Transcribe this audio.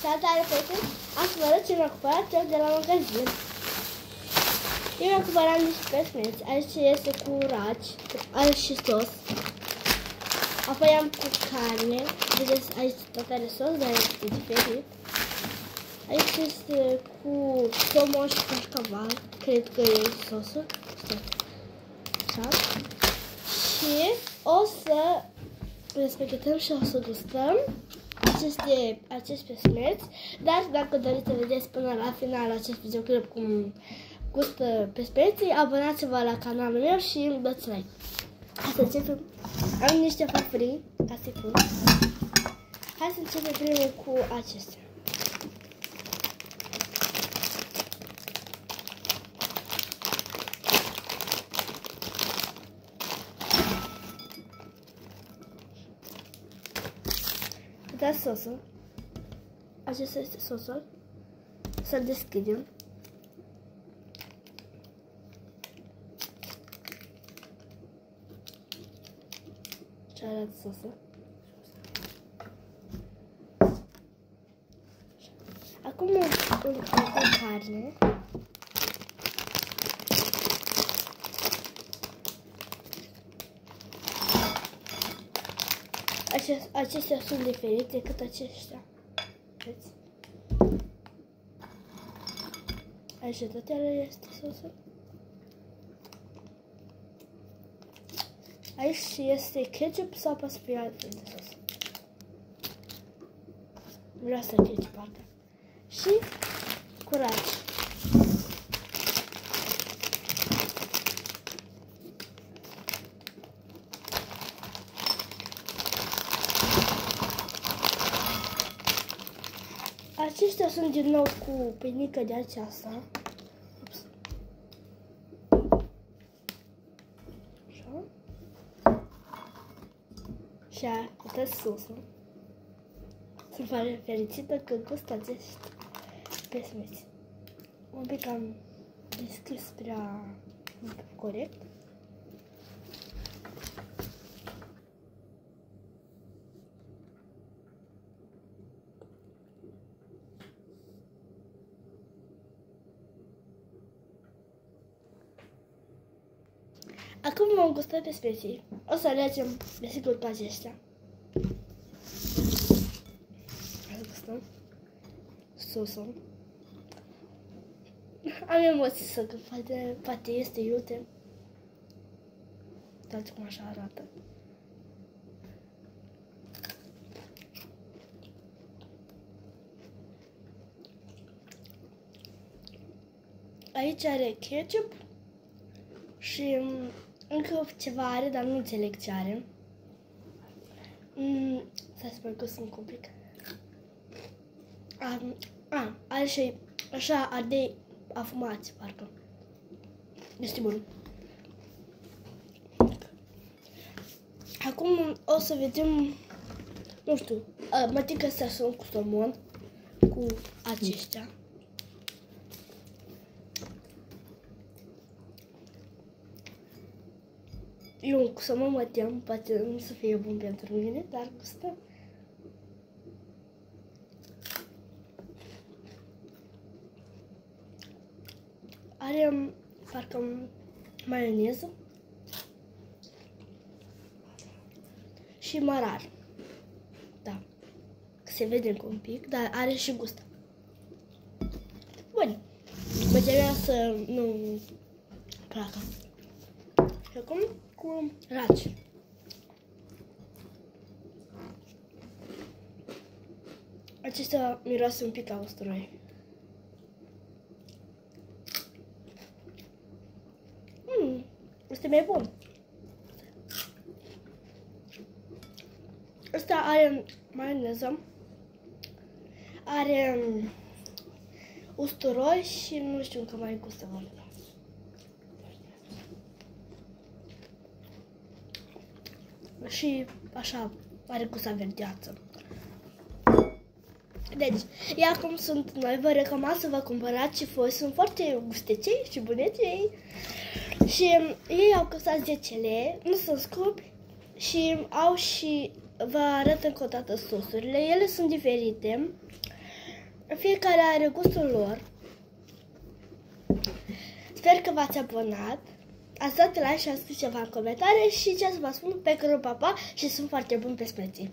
Salutare, prieteni! Astăzi vă arăt ce mi-am cumpărat eu de la magazin. Eu mi-am cumpărat niște pesmeți. Aici este cu raci, are și sos. Apoi am cu carne. Vedeți, aici tot are sos, dar este diferit. Aici este cu somon și cașcaval. Cred că e sosul. Așa. Și o să respectăm și o să gustăm acest pesmeț. Dar dacă doriți să vedeți până la final acest videoclip cum gustă pesmeții, abonați-vă la canalul meu și dați like. Hai să începem. Am niște farfurii ca să pun. Hai să începem primul cu acestea. Dați sosul. Acesta este sosul. Să-l deschidem. Ce arată sosul. Acum îl fac carne. Acestea sunt diferite decât aceștia. Vedeți? Aici tot este sosul. Aici este ketchup sau poate să fie altfel de sos. Vreau să ketchup parcă. Și curaj. Aceștia sunt din nou cu pâinică de aceasta. Așa. Și uitați sosul. Sunt foarte fericită că gustă acești pesmeți. Un pic am deschis prea corect. Acum vom gusta pe specii. O să alegem, desigur, pe aceștia. Hai să gustăm sosul. Am emoții să că poate este iute. Uitați cum așa arată. Aici are ketchup și încă ceva are, dar nu înțeleg ce are. Să sper că sunt un pic. Are și așa ardei afumați, parcă. Este bun. Acum o să vedem, nu știu, mă tin că astea sunt cu somon, cu aceștia. Eu să mă tem, poate nu să fie bun pentru mine, dar gustă. Are parcă maioneză și mărar. Da, se vede încă un pic, dar are și gust. Bun, mă cerea să nu placă. Și acum cu raci. Acestea miroase un pic ca usturoi. Este mai bun. Asta are maioneză, are usturoi și nu știu încă mai gustă mult. Și așa are gust verdeață. Deci, ia cum sunt noi, vă recomand să vă cumpărați și voi sunt foarte gustecei și bunecei. Și ei au costat 10 lei, nu sunt scumpi și au și, vă arăt încă o dată sosurile, ele sunt diferite. Fiecare are gustul lor. Sper că v-ați abonat. Ați dat like și ați scris ceva în comentarii și ce să vă spun, pe curând, pa, pa, și sunt foarte bun pe speții.